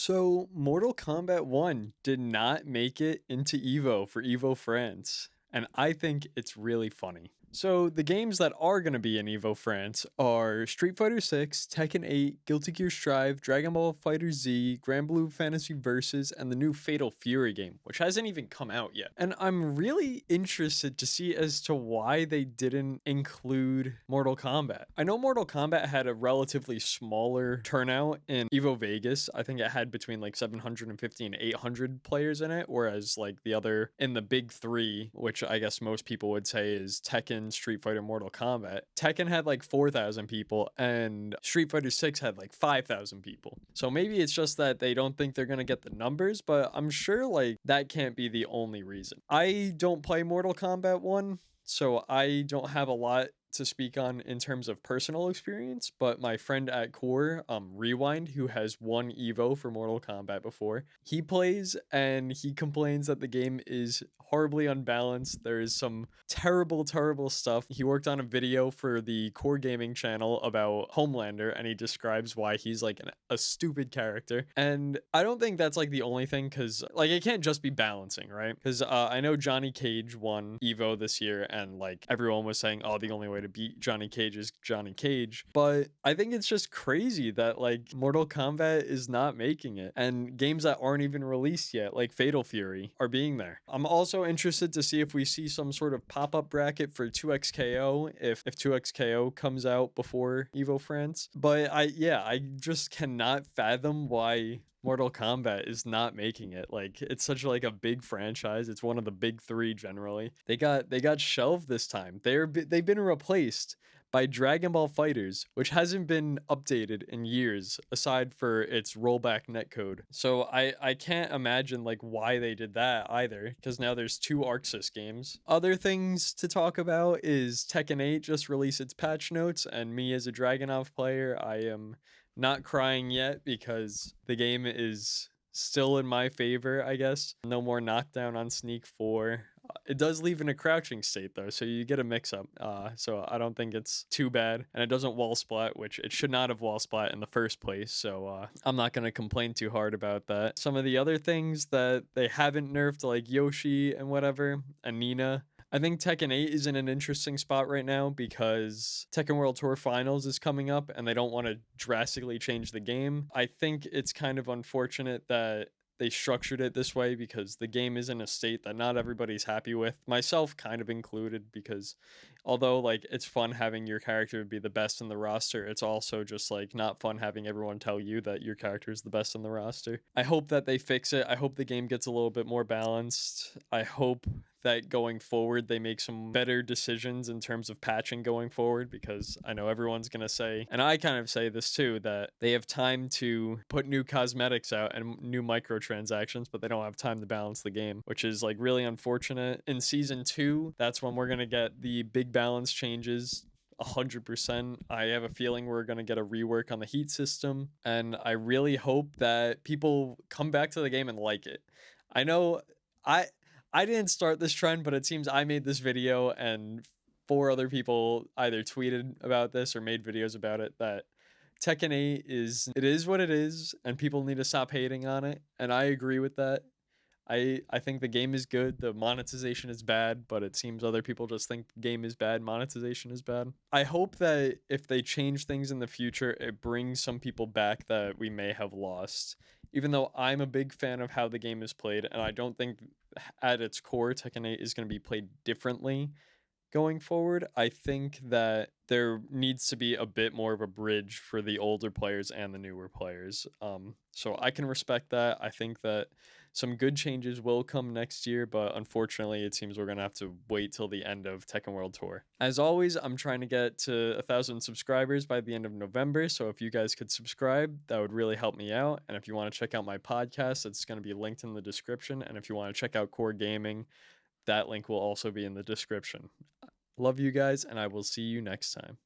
So, Mortal Kombat 1 did not make it into EVO for EVO France, and I think it's really funny. So, the games that are going to be in EVO France are Street Fighter 6, Tekken 8, Guilty Gear Strive, Dragon Ball FighterZ, Grand Blue Fantasy Versus, and the new Fatal Fury game, which hasn't even come out yet. And I'm really interested to see as to why they didn't include Mortal Kombat. I know Mortal Kombat had a relatively smaller turnout in EVO Vegas. I think it had between like 750 and 800 players in it, whereas like the other in the big three, which I guess most people would say is Tekken, Street Fighter, Mortal Kombat. Tekken had like 4,000 people and Street Fighter 6 had like 5,000 people. So maybe it's just that they don't think they're going to get the numbers, but I'm sure like that can't be the only reason. I don't play Mortal Kombat 1, so I don't have a lot to speak on in terms of personal experience, but my friend at Core, Rewind, who has won Evo for Mortal Kombat before, he plays and he complains that the game is horribly unbalanced. There is some terrible stuff. He worked on a video for the Core Gaming channel about Homelander, and he describes why he's like a stupid character. And I don't think that's like the only thing, because like it can't just be balancing, right? Because I know Johnny Cage won Evo this year, and like everyone was saying, oh, the only way to beat Johnny Cage is Johnny Cage. But I think it's just crazy that like Mortal Kombat is not making it, and games that aren't even released yet, like Fatal Fury, are being there. I'm also interested to see if we see some sort of pop-up bracket for 2XKO if 2XKO comes out before Evo France. But I just cannot fathom why Mortal Kombat is not making it. Like it's such like a big franchise. It's one of the big three generally. They got shelved this time. They've been replaced by Dragon Ball FighterZ, which hasn't been updated in years aside for its rollback netcode. So I can't imagine like why they did that either, because now there's two ArcSys games. Other things to talk about is Tekken 8 just released its patch notes, and me as a Dragunov player, I am not crying yet because the game is still in my favor, I guess. No more knockdown on Sneak 4. It does leave in a crouching state though, so you get a mix-up. So I don't think it's too bad. And it doesn't wall splat, which it should not have wall splat in the first place, so I'm not going to complain too hard about that. Some of the other things that they haven't nerfed, like Yoshi and whatever, and Nina, I think Tekken 8 is in an interesting spot right now because Tekken World Tour Finals is coming up and they don't want to drastically change the game. I think it's kind of unfortunate that they structured it this way because the game is in a state that not everybody's happy with, myself kind of included, because although like it's fun having your character be the best in the roster, it's also just like not fun having everyone tell you that your character is the best in the roster. I hope that they fix it. I hope the game gets a little bit more balanced. I hope that going forward they make some better decisions in terms of patching going forward, because I know everyone's going to say, and I kind of say this too, that they have time to put new cosmetics out and new microtransactions, but they don't have time to balance the game, which is like really unfortunate. In season 2, that's when we're going to get the big balance changes 100%. I have a feeling we're going to get a rework on the heat system, and I really hope that people come back to the game and like it. I know I didn't start this trend, but it seems I made this video and 4 other people either tweeted about this or made videos about it, that Tekken 8 is what it is and people need to stop hating on it, and I agree with that. I think the game is good. The monetization is bad, but it seems other people just think the game is bad, monetization is bad. I hope that if they change things in the future, it brings some people back that we may have lost. Even though I'm a big fan of how the game is played, and I don't think at its core Tekken 8 is going to be played differently going forward, I think that there needs to be a bit more of a bridge for the older players and the newer players. So I can respect that. I think that some good changes will come next year, but unfortunately, it seems we're going to have to wait till the end of Tekken World Tour. As always, I'm trying to get to 1,000 subscribers by the end of November, so if you guys could subscribe, that would really help me out. And if you want to check out my podcast, it's going to be linked in the description. And if you want to check out QOR Gaming, that link will also be in the description. Love you guys, and I will see you next time.